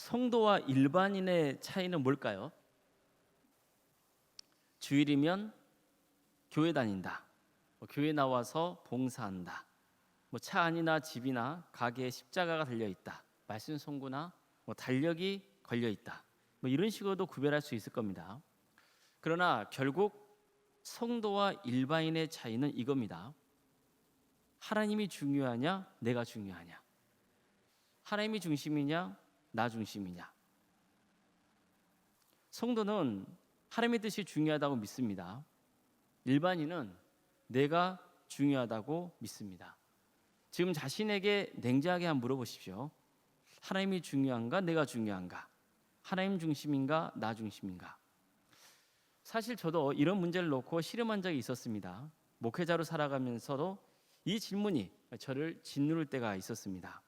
성도와 일반인의 차이는 뭘까요? 주일이면 교회 다닌다. 교회 나와서 봉사한다. 차 안이나 집이나 가게에 십자가가 달려 있다. 말씀 송구나 달력이 걸려 있다. 이런 식으로도 구별할 수 있을 겁니다. 그러나 결국 성도와 일반인의 차이는 이겁니다. 하나님이 중요하냐, 내가 중요하냐? 하나님이 중심이냐, 나 중심이냐? 성도는 하나님의 뜻이 중요하다고 믿습니다. 일반인은 내가 중요하다고 믿습니다. 지금 자신에게 냉정하게 한번 물어보십시오. 하나님이 중요한가, 내가 중요한가? 하나님 중심인가, 나 중심인가? 사실 저도 이런 문제를 놓고 씨름한 적이 있었습니다. 목회자로 살아가면서도 이 질문이 저를 짓누를 때가 있었습니다.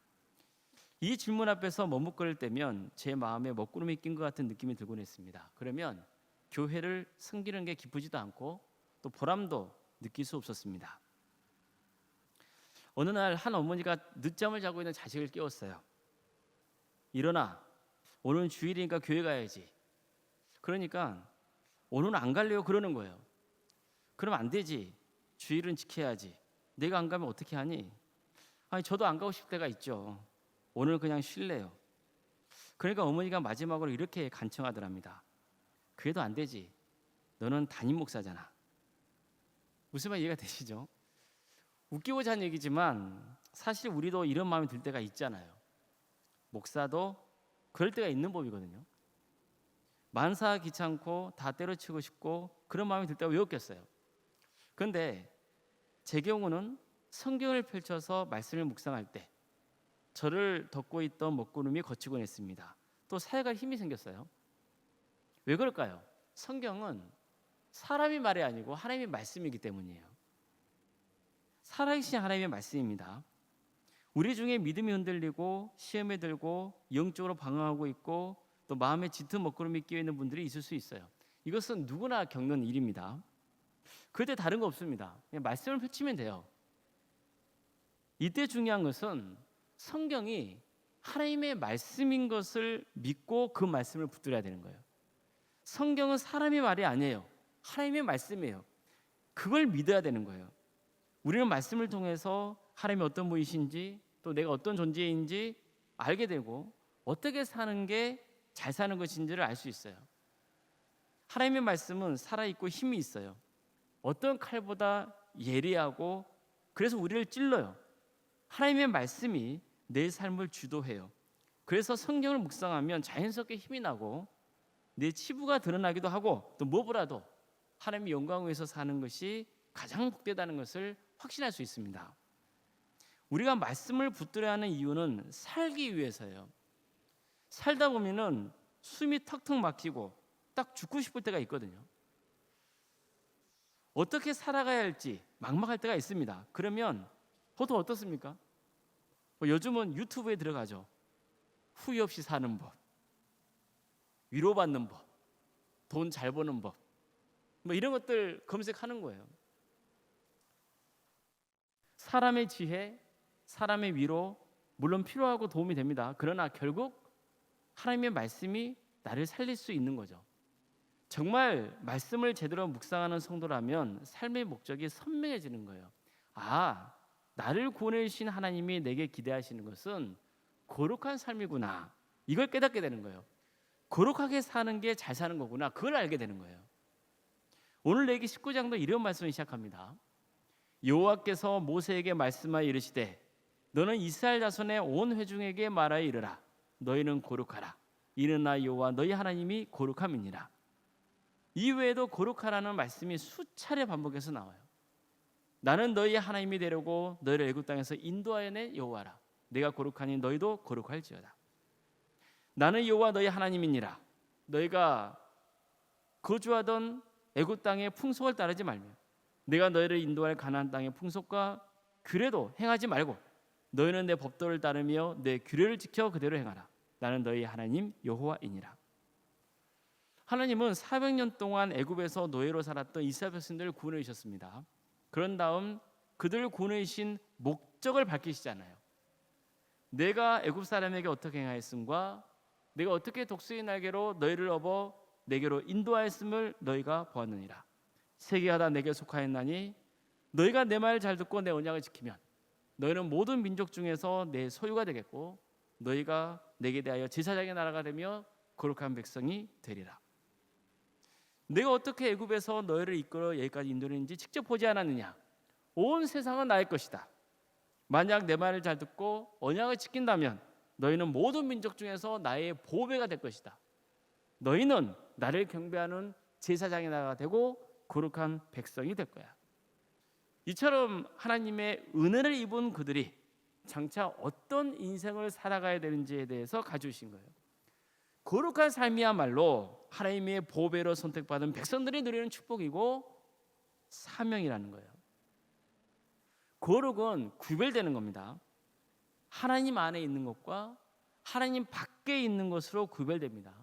이 질문 앞에서 머뭇거릴 때면 제 마음에 먹구름이 낀 것 같은 느낌이 들곤 했습니다. 그러면 교회를 섬기는 게 기쁘지도 않고 또 보람도 느낄 수 없었습니다. 어느 날 한 어머니가 늦잠을 자고 있는 자식을 깨웠어요. 일어나, 오늘은 주일이니까 교회 가야지. 그러니까 오늘은 안 갈래요 그러는 거예요. 그럼 안 되지. 주일은 지켜야지. 내가 안 가면 어떻게 하니? 아니, 저도 안 가고 싶을 때가 있죠. 오늘 그냥 쉴래요. 그러니까 어머니가 마지막으로 이렇게 간청하더랍니다. 그래도 안 되지. 너는 담임 목사잖아. 무슨 말 이해가 되시죠? 웃기고자 한 얘기지만 사실 우리도 이런 마음이 들 때가 있잖아요. 목사도 그럴 때가 있는 법이거든요. 만사 귀찮고 다 때려치고 싶고 그런 마음이 들 때가 왜 없겠어요? 그런데 제 경우는 성경을 펼쳐서 말씀을 묵상할 때 저를 덮고 있던 먹구름이 걷히곤 했습니다. 또 사역할 힘이 생겼어요. 왜 그럴까요? 성경은 사람이 말이 아니고 하나님의 말씀이기 때문이에요. 살아계신 하나님의 말씀입니다. 우리 중에 믿음이 흔들리고 시험에 들고 영적으로 방황하고 있고 또 마음에 짙은 먹구름이 끼어 있는 분들이 있을 수 있어요. 이것은 누구나 겪는 일입니다. 그때 다른 거 없습니다. 그냥 말씀을 펼치면 돼요. 이때 중요한 것은 성경이 하나님의 말씀인 것을 믿고 그 말씀을 붙들어야 되는 거예요. 성경은 사람의 말이 아니에요. 하나님의 말씀이에요. 그걸 믿어야 되는 거예요. 우리는 말씀을 통해서 하나님이 어떤 분이신지 또 내가 어떤 존재인지 알게 되고 어떻게 사는 게 잘 사는 것인지를 알 수 있어요. 하나님의 말씀은 살아있고 힘이 있어요. 어떤 칼보다 예리하고 그래서 우리를 찔러요. 하나님의 말씀이 내 삶을 주도해요. 그래서 성경을 묵상하면 자연스럽게 힘이 나고 내 치부가 드러나기도 하고 또 무엇보다도 하나님의 영광을 위해서 사는 것이 가장 복되다는 것을 확신할 수 있습니다. 우리가 말씀을 붙들어야 하는 이유는 살기 위해서예요. 살다 보면은 숨이 턱턱 막히고 딱 죽고 싶을 때가 있거든요. 어떻게 살아가야 할지 막막할 때가 있습니다. 그러면 보통 어떻습니까? 요즘은 유튜브에 들어가죠. 후회 없이 사는 법, 위로받는 법, 돈 잘 버는 법, 이런 것들 검색하는 거예요. 사람의 지혜, 사람의 위로 물론 필요하고 도움이 됩니다. 그러나 결국 하나님의 말씀이 나를 살릴 수 있는 거죠. 정말 말씀을 제대로 묵상하는 성도라면 삶의 목적이 선명해지는 거예요. 아, 나를 구원해 주신 하나님이 내게 기대하시는 것은 거룩한 삶이구나. 이걸 깨닫게 되는 거예요. 거룩하게 사는 게 잘 사는 거구나. 그걸 알게 되는 거예요. 오늘 레위기 19장도 이런 말씀을 시작합니다. 여호와께서 모세에게 말씀하여 이르시되 너는 이스라엘 자손의 온 회중에게 말하여 이르라. 너희는 거룩하라. 이는 나 여호와 너희 하나님이 거룩함이니라. 이 외에도 거룩하라는 말씀이 수차례 반복해서 나와요. 나는 너희 하나님이 되려고 너희를 애굽 땅에서 인도하여 낸 여호와라. 내가 거룩하니 너희도 거룩할지어다. 나는 여호와 너희 하나님이니라. 너희가 거주하던 애굽 땅의 풍속을 따르지 말며 내가 너희를 인도할 가나안 땅의 풍속과 규례도 행하지 말고 너희는 내 법도를 따르며 내 규례를 지켜 그대로 행하라. 나는 너희 하나님 여호와이니라. 하나님은 400년 동안 애굽에서 노예로 살았던 이스라엘 백성들을 구원해 주셨습니다. 그런 다음 그들을 구원해 주신 목적을 밝히시잖아요. 내가 애굽 사람에게 어떻게 행하였음과 내가 어떻게 독수리 날개로 너희를 업어 내게로 인도하였음을 너희가 보았느니라. 세계가 다 내게 속하였나니 너희가 내 말을 잘 듣고 내 언약을 지키면 너희는 모든 민족 중에서 내 소유가 되겠고 너희가 내게 대하여 제사장의 나라가 되며 거룩한 백성이 되리라. 내가 어떻게 애굽에서 너희를 이끌어 여기까지 인도했는지 직접 보지 않았느냐? 온 세상은 나의 것이다. 만약 내 말을 잘 듣고 언약을 지킨다면 너희는 모든 민족 중에서 나의 보배가 될 것이다. 너희는 나를 경배하는 제사장의 나라가 되고 거룩한 백성이 될 거야. 이처럼 하나님의 은혜를 입은 그들이 장차 어떤 인생을 살아가야 되는지에 대해서 가져오신 거예요. 거룩한 삶이야말로 하나님의 보배로 선택받은 백성들이 누리는 축복이고 사명이라는 거예요. 거룩은 구별되는 겁니다. 하나님 안에 있는 것과 하나님 밖에 있는 것으로 구별됩니다.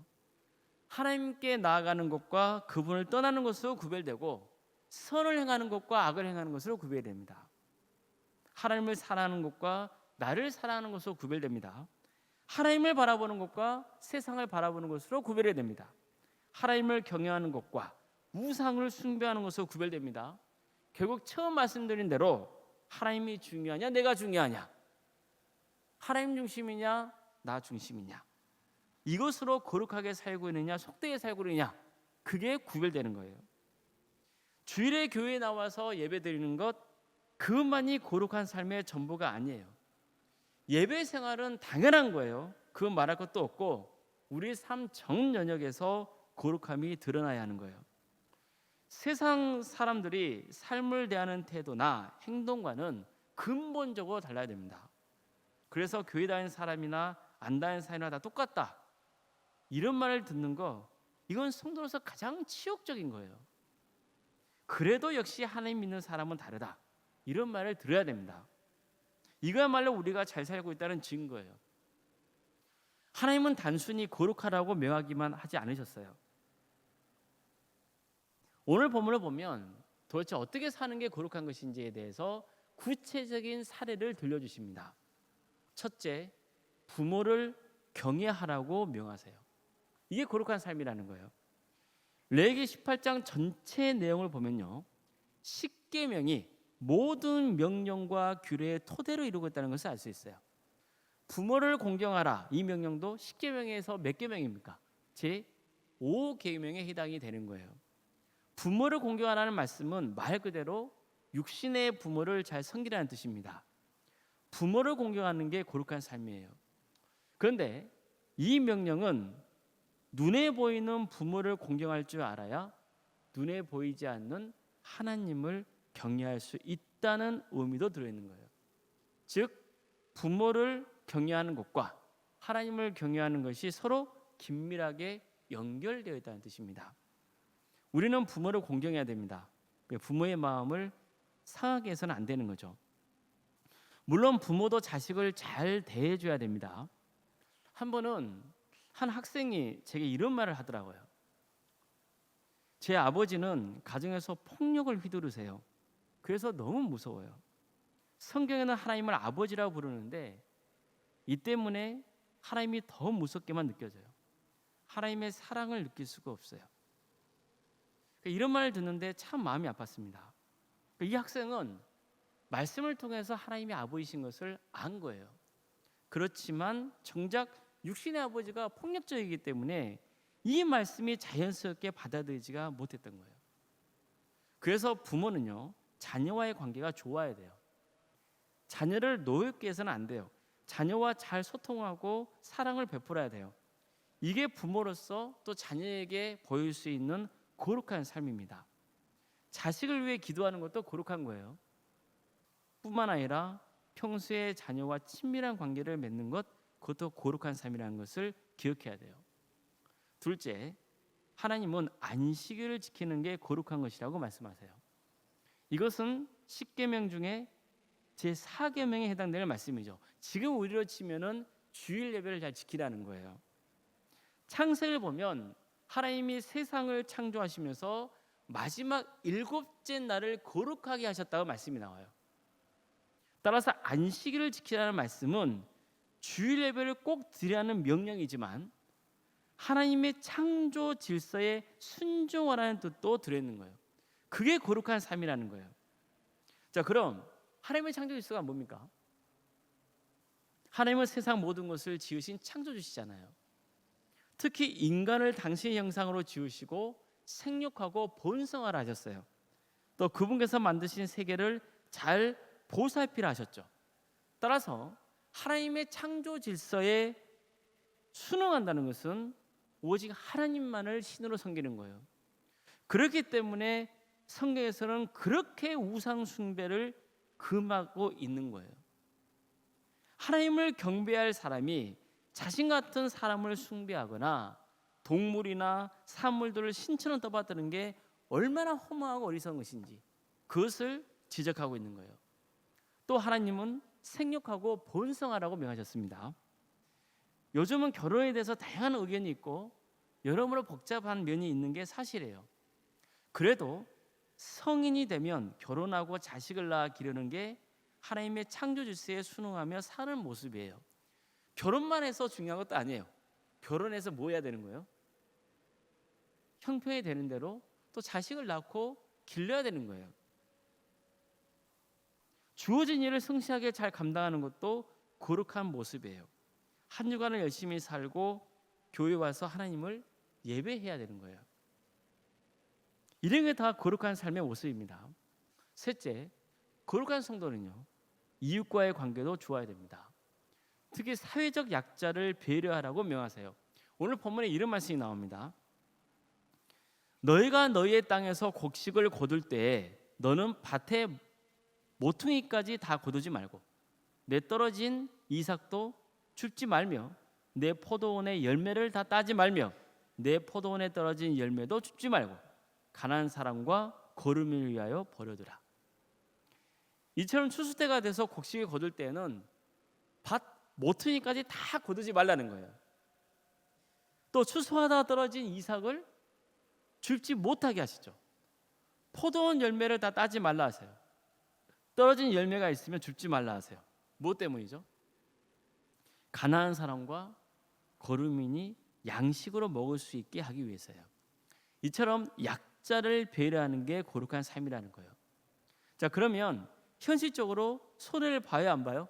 하나님께 나아가는 것과 그분을 떠나는 것으로 구별되고 선을 행하는 것과 악을 행하는 것으로 구별됩니다. 하나님을 사랑하는 것과 나를 사랑하는 것으로 구별됩니다. 하나님을 바라보는 것과 세상을 바라보는 것으로 구별이 됩니다. 하나님을 경외하는 것과 우상을 숭배하는 것으로 구별됩니다. 결국 처음 말씀드린 대로 하나님이 중요하냐 내가 중요하냐, 하나님 중심이냐 나 중심이냐, 이것으로 거룩하게 살고 있느냐 속되게 살고 있느냐, 그게 구별되는 거예요. 주일에 교회에 나와서 예배 드리는 것 그것만이 거룩한 삶의 전부가 아니에요. 예배 생활은 당연한 거예요. 그건 말할 것도 없고 우리 삶 전 영역에서 거룩함이 드러나야 하는 거예요. 세상 사람들이 삶을 대하는 태도나 행동과는 근본적으로 달라야 됩니다. 그래서 교회 다니는 사람이나 안 다니는 사람이나 다 똑같다, 이런 말을 듣는 거, 이건 성도로서 가장 치욕적인 거예요. 그래도 역시 하나님 믿는 사람은 다르다, 이런 말을 들어야 됩니다. 이거야말로 우리가 잘 살고 있다는 증거예요. 하나님은 단순히 거룩하라고 명하기만 하지 않으셨어요. 오늘 본문을 보면 도대체 어떻게 사는 게 거룩한 것인지에 대해서 구체적인 사례를 들려주십니다. 첫째, 부모를 경외하라고 명하세요. 이게 거룩한 삶이라는 거예요. 레위기 18장 전체 내용을 보면요, 십계명이 모든 명령과 규례의 토대로 이루고 있다는 것을 알 수 있어요. 부모를 공경하라, 이 명령도 십계명에서 몇 계명입니까? 제 5계명에 해당이 되는 거예요. 부모를 공경하라는 말씀은 말 그대로 육신의 부모를 잘 섬기라는 뜻입니다. 부모를 공경하는 게 거룩한 삶이에요. 그런데 이 명령은 눈에 보이는 부모를 공경할 줄 알아야 눈에 보이지 않는 하나님을 경외할 수 있다는 의미도 들어있는 거예요. 즉 부모를 경외하는 것과 하나님을 경외하는 것이 서로 긴밀하게 연결되어 있다는 뜻입니다. 우리는 부모를 공경해야 됩니다. 부모의 마음을 상하게 해서는 안 되는 거죠. 물론 부모도 자식을 잘 대해줘야 됩니다. 한 번은 한 학생이 제게 이런 말을 하더라고요. 제 아버지는 가정에서 폭력을 휘두르세요. 그래서 너무 무서워요. 성경에는 하나님을 아버지라고 부르는데 이 때문에 하나님이 더 무섭게만 느껴져요. 하나님의 사랑을 느낄 수가 없어요. 이런 말을 듣는데 참 마음이 아팠습니다. 이 학생은 말씀을 통해서 하나님의 아버지신 것을 안 거예요. 그렇지만 정작 육신의 아버지가 폭력적이기 때문에 이 말씀이 자연스럽게 받아들이지가 못했던 거예요. 그래서 부모는요, 자녀와의 관계가 좋아야 돼요. 자녀를 노엽게 해서는 안 돼요. 자녀와 잘 소통하고 사랑을 베풀어야 돼요. 이게 부모로서 또 자녀에게 보일 수 있는 거룩한 삶입니다. 자식을 위해 기도하는 것도 거룩한 거예요. 뿐만 아니라 평소에 자녀와 친밀한 관계를 맺는 것, 그것도 거룩한 삶이라는 것을 기억해야 돼요. 둘째, 하나님은 안식일을 지키는 게 거룩한 것이라고 말씀하세요. 이것은 10계명 중에 제4계명에 해당되는 말씀이죠. 지금 우리로 치면은 주일 예배를 잘 지키라는 거예요. 창세기를 보면 하나님이 세상을 창조하시면서 마지막 7째 날을 거룩하게 하셨다고 말씀이 나와요. 따라서 안식일을 지키라는 말씀은 주일 예배를 꼭 드리라는 명령이지만 하나님의 창조 질서에 순종하라는 뜻도 들어있는 거예요. 그게 거룩한 삶이라는 거예요. 자, 그럼 하나님의 창조 질서가 뭡니까? 하나님은 세상 모든 것을 지으신 창조주시잖아요. 특히 인간을 당신의 형상으로 지으시고 생육하고 번성하라 하셨어요. 또 그분께서 만드신 세계를 잘 보살피라 하셨죠. 따라서 하나님의 창조 질서에 순응한다는 것은 오직 하나님만을 신으로 섬기는 거예요. 그렇기 때문에 성경에서는 그렇게 우상 숭배를 금하고 있는 거예요. 하나님을 경배할 사람이 자신 같은 사람을 숭배하거나 동물이나 사물들을 신처럼 떠받드는 게 얼마나 허무하고 어리석은 것인지 그것을 지적하고 있는 거예요. 또 하나님은 생육하고 번성하라고 명하셨습니다. 요즘은 결혼에 대해서 다양한 의견이 있고 여러모로 복잡한 면이 있는 게 사실이에요. 그래도 성인이 되면 결혼하고 자식을 낳아 기르는 게 하나님의 창조 질서에 순응하며 사는 모습이에요. 결혼만 해서 중요한 것도 아니에요. 결혼해서 뭐 해야 되는 거예요? 형편이 되는 대로 또 자식을 낳고 길러야 되는 거예요. 주어진 일을 성실하게 잘 감당하는 것도 거룩한 모습이에요. 한 주간을 열심히 살고 교회 와서 하나님을 예배해야 되는 거예요. 이런 게 다 거룩한 삶의 모습입니다. 셋째, 거룩한 성도는요, 이웃과의 관계도 좋아야 됩니다. 특히 사회적 약자를 배려하라고 명하세요. 오늘 본문에 이런 말씀이 나옵니다. 너희가 너희의 땅에서 곡식을 거둘 때에 너는 밭에 모퉁이까지 다 거두지 말고 내 떨어진 이삭도 줍지 말며 내 포도원의 열매를 다 따지 말며 내 포도원에 떨어진 열매도 줍지 말고 가난한 사람과 거름을 위하여 버려두라. 이처럼 추수 때가 돼서 곡식을 거둘 때는 밭 모퉁이까지 다 거두지 말라는 거예요. 또 추수하다 떨어진 이삭을 줍지 못하게 하시죠. 포도원 열매를 다 따지 말라 하세요. 떨어진 열매가 있으면 줍지 말라 하세요. 뭐 때문이죠? 가난한 사람과 거루민이 양식으로 먹을 수 있게 하기 위해서요. 이처럼 약자를 배려하는 게 거룩한 삶이라는 거예요. 자, 그러면 현실적으로 손해를 봐요, 안 봐요?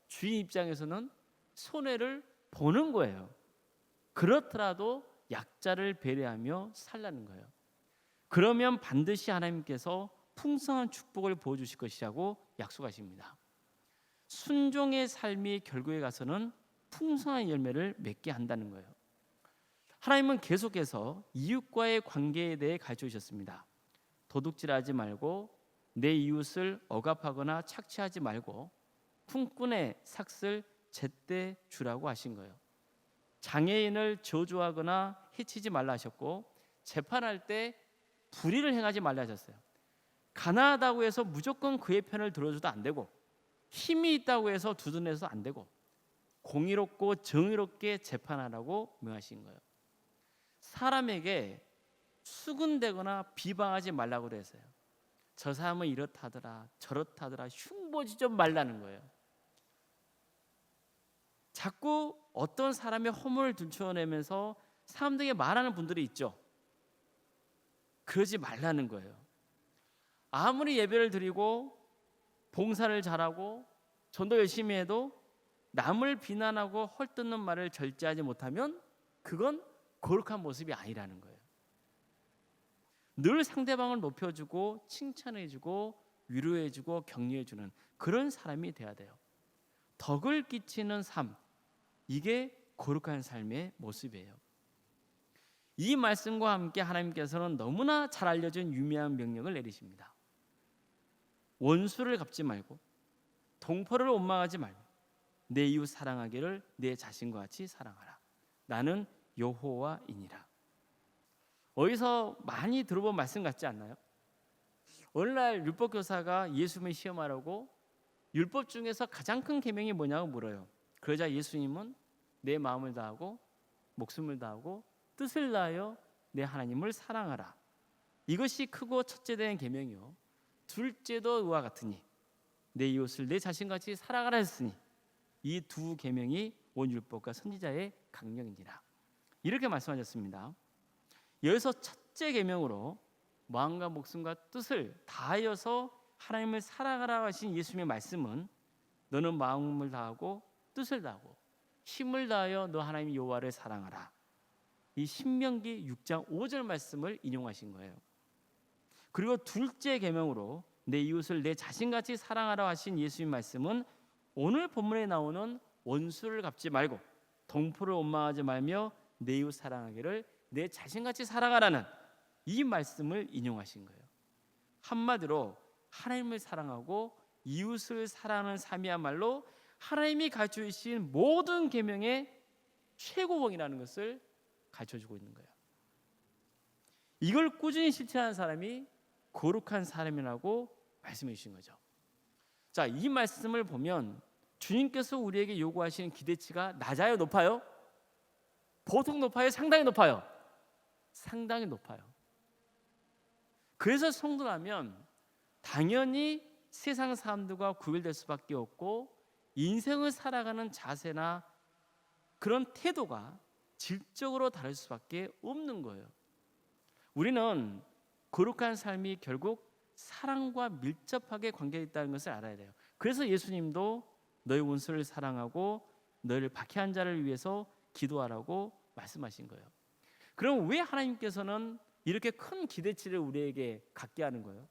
주인 입장에서는 손해를 보는 거예요. 그렇더라도 약자를 배려하며 살라는 거예요. 그러면 반드시 하나님께서 풍성한 축복을 부어주실 것이라고 약속하십니다. 순종의 삶이 결국에 가서는 풍성한 열매를 맺게 한다는 거예요. 하나님은 계속해서 이웃과의 관계에 대해 가르쳐 주셨습니다. 도둑질하지 말고 내 이웃을 억압하거나 착취하지 말고 품꾼의 삭슬 제때 주라고 하신 거예요. 장애인을 저주하거나 해치지 말라 하셨고 재판할 때 불의를 행하지 말라 하셨어요. 가난하다고 해서 무조건 그의 편을 들어줘도 안 되고 힘이 있다고 해서 두둔해서 안 되고 공의롭고 정의롭게 재판하라고 명하신 거예요. 사람에게 수군대거나 비방하지 말라고 그랬어요. 저 사람은 이렇다더라 저렇다더라 흉보지 좀 말라는 거예요. 자꾸 어떤 사람의 허물을 들춰내면서 사람들에게 말하는 분들이 있죠. 그러지 말라는 거예요. 아무리 예배를 드리고 봉사를 잘하고 전도 열심히 해도 남을 비난하고 헐뜯는 말을 절제하지 못하면 그건 거룩한 모습이 아니라는 거예요. 늘 상대방을 높여주고 칭찬해주고 위로해주고 격려해주는 그런 사람이 돼야 돼요. 덕을 끼치는 삶, 이게 거룩한 삶의 모습이에요. 이 말씀과 함께 하나님께서는 너무나 잘 알려진 유명한 명령을 내리십니다. 원수를 갚지 말고 동포를 원망하지 말고 내 이웃 사랑하기를 내 자신과 같이 사랑하라. 나는 여호와이니라. 어디서 많이 들어본 말씀 같지 않나요? 어느 날 율법 교사가 예수님을 시험하라고 율법 중에서 가장 큰 계명이 뭐냐고 물어요. 그러자 예수님은 내 마음을 다하고 목숨을 다하고 뜻을 다하여 내 하나님을 사랑하라. 이것이 크고 첫째 된 계명이요. 둘째도 이와 같으니 내 이웃을 내 자신같이 사랑하라 했으니 이 두 계명이 온 율법과 선지자의 강령이니라. 이렇게 말씀하셨습니다. 여기서 첫째 계명으로 마음과 목숨과 뜻을 다하여서 하나님을 사랑하라 하신 예수님의 말씀은 너는 마음을 다하고 뜻을 다하고 힘을 다하여 너 하나님 여호와를 사랑하라. 이 신명기 6장 5절 말씀을 인용하신 거예요. 그리고 둘째 계명으로 내 이웃을 내 자신같이 사랑하라 하신 예수님 말씀은 오늘 본문에 나오는 원수를 갚지 말고 동포를 원망하지 말며 내 이웃 사랑하기를 내 자신같이 사랑하라는 이 말씀을 인용하신 거예요. 한마디로 하나님을 사랑하고 이웃을 사랑하는 삶이야말로 하나님이 가르쳐 주신 모든 계명의 최고봉이라는 것을 가르쳐주고 있는 거예요. 이걸 꾸준히 실천하는 사람이 거룩한 사람이라고 말씀해 주신 거죠. 자, 이 말씀을 보면 주님께서 우리에게 요구하시는 기대치가 낮아요, 높아요? 보통 높아요, 상당히 높아요? 상당히 높아요. 그래서 성도라면 당연히 세상 사람들과 구별될 수밖에 없고 인생을 살아가는 자세나 그런 태도가 질적으로 다를 수밖에 없는 거예요. 우리는 거룩한 삶이 결국 사랑과 밀접하게 관계있다는 것을 알아야 돼요. 그래서 예수님도 너희 원수를 사랑하고 너희를 박해한 자를 위해서 기도하라고 말씀하신 거예요. 그럼 왜 하나님께서는 이렇게 큰 기대치를 우리에게 갖게 하는 거예요?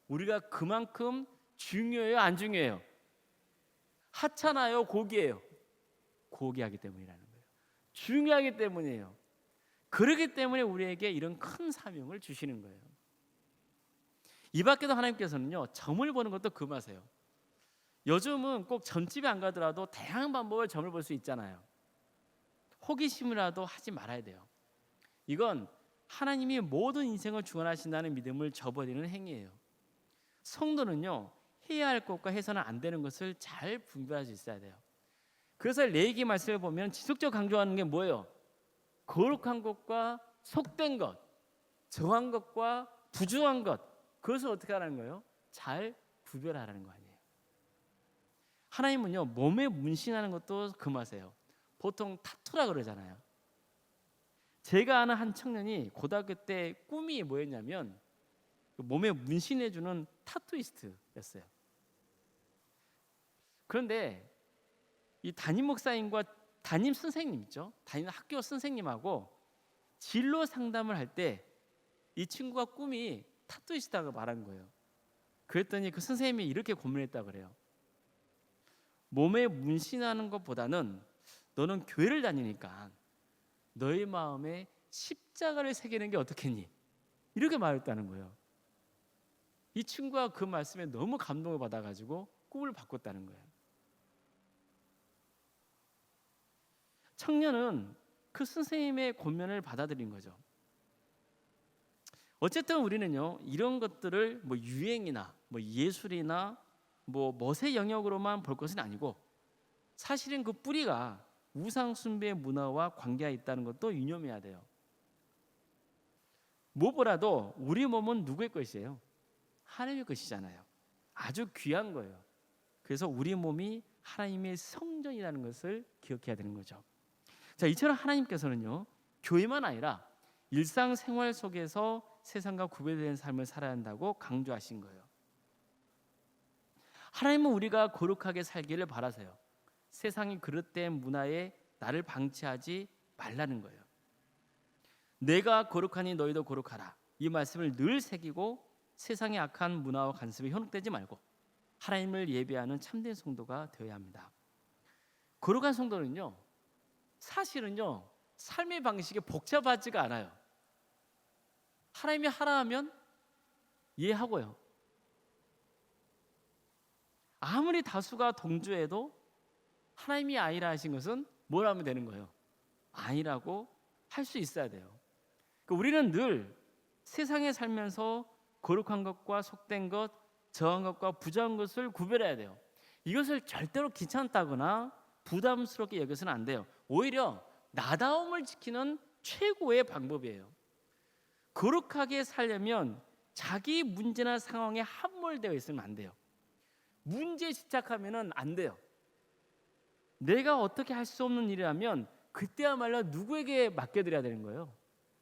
우리가 그만큼 중요해요, 안 중요해요? 하찮아요, 고귀해요? 고귀하기 때문이라는 거예요. 중요하기 때문이에요. 그렇기 때문에 우리에게 이런 큰 사명을 주시는 거예요. 이 밖에도 하나님께서는요, 점을 보는 것도 금하세요. 요즘은 꼭 점집에 안 가더라도 다양한 방법을 점을 볼 수 있잖아요. 호기심이라도 하지 말아야 돼요. 이건 하나님이 모든 인생을 주관하신다는 믿음을 저버리는 행위예요. 성도는요, 해야 할 것과 해서는 안 되는 것을 잘 분별할 수 있어야 돼요. 그래서 레위기 말씀을 보면 지속적으로 강조하는 게 뭐예요? 거룩한 것과 속된 것, 정한 것과 부정한 것, 그것을 어떻게 하라는 거예요? 잘 구별하라는 거 아니에요. 하나님은요, 몸에 문신하는 것도 금하세요. 보통 타투라 그러잖아요. 제가 아는 한 청년이 고등학교 때 꿈이 뭐였냐면 몸에 문신해주는 타투이스트였어요. 그런데 이 담임 목사님과 담임 선생님 있죠? 담임 학교 선생님하고 진로 상담을 할 때 이 친구가 꿈이 타투이스트라고 말한 거예요. 그랬더니 그 선생님이 이렇게 고민했다고 그래요. 몸에 문신하는 것보다는 너는 교회를 다니니까 너의 마음에 십자가를 새기는 게 어떻겠니? 이렇게 말했다는 거예요. 이 친구가 그 말씀에 너무 감동을 받아가지고 꿈을 바꿨다는 거예요. 청년은 그 선생님의 권면을 받아들인 거죠. 어쨌든 우리는요, 이런 것들을 뭐 유행이나 뭐 예술이나 뭐 멋의 영역으로만 볼 것은 아니고 사실은 그 뿌리가 우상 숭배의 문화와 관계가 있다는 것도 유념해야 돼요. 무엇보다도 우리 몸은 누구의 것이에요? 하나님의 것이잖아요. 아주 귀한 거예요. 그래서 우리 몸이 하나님의 성전이라는 것을 기억해야 되는 거죠. 자, 이처럼 하나님께서는요, 교회만 아니라 일상생활 속에서 세상과 구별되는 삶을 살아야 한다고 강조하신 거예요. 하나님은 우리가 거룩하게 살기를 바라세요. 세상이 그릇된 문화에 나를 방치하지 말라는 거예요. 내가 거룩하니 너희도 거룩하라. 이 말씀을 늘 새기고 세상의 악한 문화와 간섭에 현혹되지 말고 하나님을 예배하는 참된 성도가 되어야 합니다. 거룩한 성도는요, 사실은요, 삶의 방식이 복잡하지가 않아요. 하나님이 하라 하면 이해하고요. 아무리 다수가 동조해도 하나님이 아니라 하신 것은 뭘 하면 되는 거예요? 아니라고 할 수 있어야 돼요. 그러니까 우리는 늘 세상에 살면서 거룩한 것과 속된 것, 정한 것과 부정한 것을 구별해야 돼요. 이것을 절대로 귀찮다거나 부담스럽게 여겨서는 안 돼요. 오히려 나다움을 지키는 최고의 방법이에요. 거룩하게 살려면 자기 문제나 상황에 함몰되어 있으면 안 돼요. 문제에 집착하면 안 돼요. 내가 어떻게 할 수 없는 일이라면 그때야말로 누구에게 맡겨드려야 되는 거예요?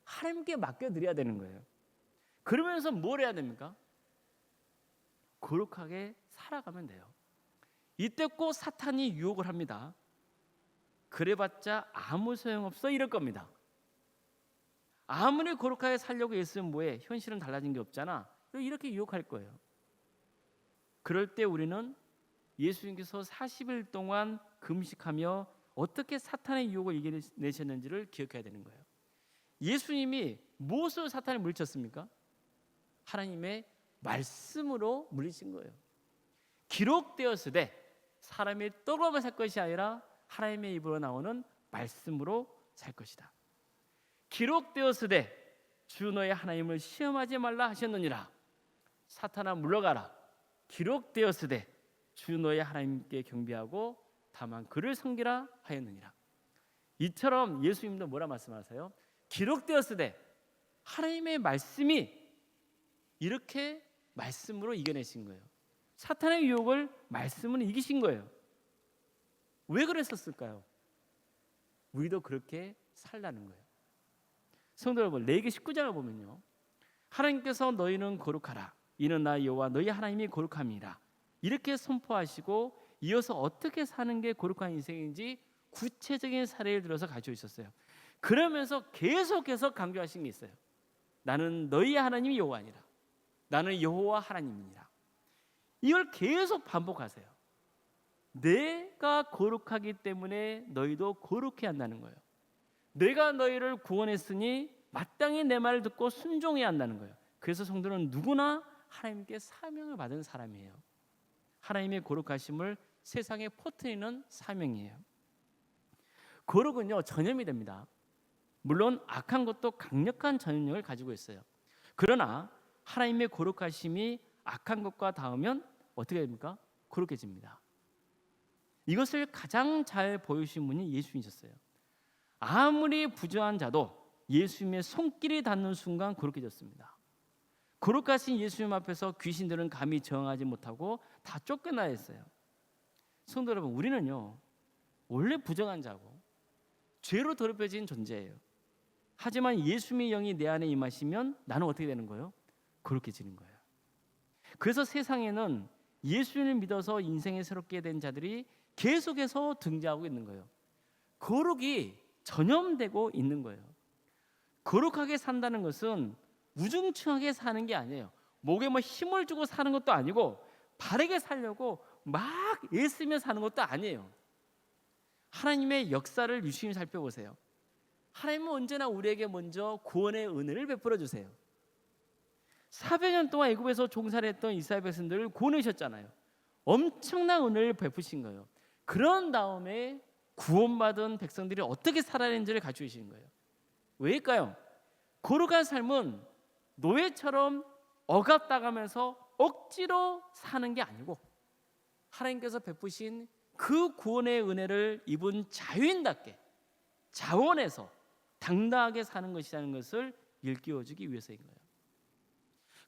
하나님께 맡겨드려야 되는 거예요. 그러면서 뭘 해야 됩니까? 거룩하게 살아가면 돼요. 이때 꼭 사탄이 유혹을 합니다. 그래봤자 아무 소용없어 이럴 겁니다. 아무리 거룩하게 살려고 애쓰면 뭐해? 현실은 달라진 게 없잖아. 이렇게 유혹할 거예요. 그럴 때 우리는 예수님께서 40일 동안 금식하며 어떻게 사탄의 유혹을 이겨내셨는지를 기억해야 되는 거예요. 예수님이 무엇으로 사탄을 물리쳤습니까? 하나님의 말씀으로 물리친 거예요. 기록되었으되 사람이 떡으로만 살 것이 아니라 하나님의 입으로 나오는 말씀으로 살 것이다. 기록되었으되 주 너의 하나님을 시험하지 말라 하셨느니라. 사탄아 물러가라. 기록되었으되 주 너의 하나님께 경배하고 다만 그를 섬기라 하였느니라. 이처럼 예수님도 뭐라 말씀하세요? 기록되었으되 하나님의 말씀이 이렇게 말씀으로 이겨내신 거예요. 사탄의 유혹을 말씀으로 이기신 거예요. 왜 그랬었을까요? 우리도 그렇게 살라는 거예요. 성도 여러분, 레위기 19장을 보면요, 하나님께서 너희는 거룩하라. 이는 나 여호와 너희 하나님이 거룩함이라. 이렇게 선포하시고 이어서 어떻게 사는 게 거룩한 인생인지 구체적인 사례를 들어서 가지고 있었어요. 그러면서 계속해서 강조하신 게 있어요. 나는 너희 하나님이 여호와니라. 나는 여호와 하나님이니라. 이걸 계속 반복하세요. 내가 거룩하기 때문에 너희도 거룩해야 한다는 거예요. 내가 너희를 구원했으니 마땅히 내 말을 듣고 순종해야 한다는 거예요. 그래서 성도는 누구나 하나님께 사명을 받은 사람이에요. 하나님의 거룩하심을 세상에 퍼뜨리는 사명이에요. 거룩은요, 전염이 됩니다. 물론 악한 것도 강력한 전염력을 가지고 있어요. 그러나 하나님의 거룩하심이 악한 것과 닿으면 어떻게 됩니까? 거룩해집니다. 이것을 가장 잘 보여주신 분이 예수님이셨어요. 아무리 부정한 자도 예수님의 손길이 닿는 순간 거룩해졌습니다. 거룩하신 예수님 앞에서 귀신들은 감히 저항하지 못하고 다 쫓겨나야 했어요. 성도 여러분, 우리는요 원래 부정한 자고 죄로 더럽혀진 존재예요. 하지만 예수님의 영이 내 안에 임하시면 나는 어떻게 되는 거예요? 거룩해지는 거예요. 그래서 세상에는 예수님을 믿어서 인생이 새롭게 된 자들이 계속해서 등장하고 있는 거예요. 거룩이 전염되고 있는 거예요. 거룩하게 산다는 것은 우중충하게 사는 게 아니에요. 목에 뭐 힘을 주고 사는 것도 아니고 바르게 살려고 막 애쓰며 사는 것도 아니에요. 하나님의 역사를 유심히 살펴보세요. 하나님은 언제나 우리에게 먼저 구원의 은혜를 베풀어 주세요. 400년 동안 애굽에서 종살이 했던 이스라엘 백성들을 구원하셨잖아요. 엄청난 은혜를 베푸신 거예요. 그런 다음에 구원받은 백성들이 어떻게 살아야 하는지를 가르쳐 주시는 거예요. 왜일까요? 거룩한 삶은 노예처럼 억압당하면서 억지로 사는 게 아니고 하나님께서 베푸신 그 구원의 은혜를 입은 자유인답게 자원해서 당당하게 사는 것이라는 것을 일깨워주기 위해서인 거예요.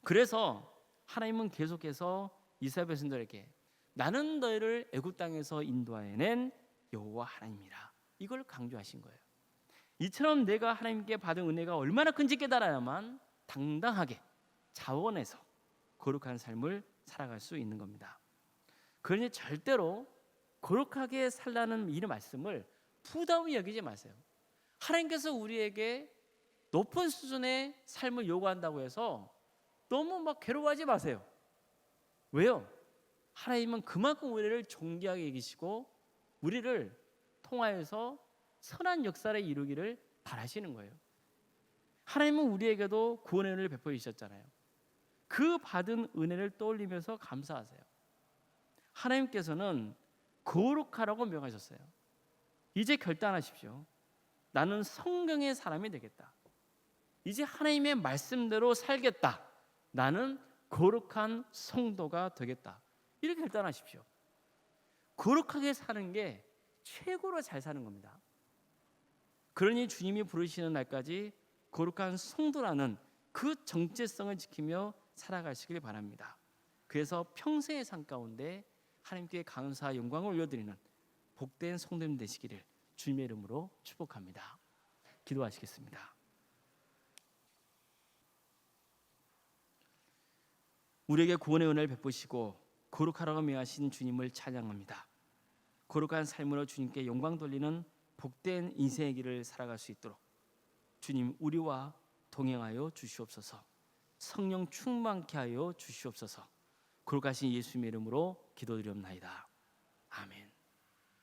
그래서 하나님은 계속해서 이스라엘 백성들에게 나는 너희를 애굽 땅에서 인도해낸 여호와 하나님이라, 이걸 강조하신 거예요. 이처럼 내가 하나님께 받은 은혜가 얼마나 큰지 깨달아야만 당당하게 자원해서 거룩한 삶을 살아갈 수 있는 겁니다. 그러니 절대로 거룩하게 살라는 이 말씀을 부담이 여기지 마세요. 하나님께서 우리에게 높은 수준의 삶을 요구한다고 해서 너무 막 괴로워하지 마세요. 왜요? 하나님은 그만큼 우리를 존귀하게 여기시고 우리를 통하여서 선한 역사를 이루기를 바라시는 거예요. 하나님은 우리에게도 구원의 은혜를 베풀어 주셨잖아요. 그 받은 은혜를 떠올리면서 감사하세요. 하나님께서는 거룩하라고 명하셨어요. 이제 결단하십시오. 나는 성경의 사람이 되겠다. 이제 하나님의 말씀대로 살겠다. 나는 거룩한 성도가 되겠다. 이렇게 결단하십시오. 거룩하게 사는 게 최고로 잘 사는 겁니다. 그러니 주님이 부르시는 날까지 거룩한 성도라는 그 정체성을 지키며 살아가시길 바랍니다. 그래서 평생의 삶 가운데 하나님께 감사와 영광을 올려드리는 복된 성도님 되시기를 주님의 이름으로 축복합니다. 기도하시겠습니다. 우리에게 구원의 은혜를 베푸시고 거룩하라고 명하신 주님을 찬양합니다. 거룩한 삶으로 주님께 영광 돌리는 복된 인생의 길을 살아갈 수 있도록 주님 우리와 동행하여 주시옵소서. 성령 충만케 하여 주시옵소서. 거룩하신 예수님의 이름으로 기도드리옵나이다. 아멘.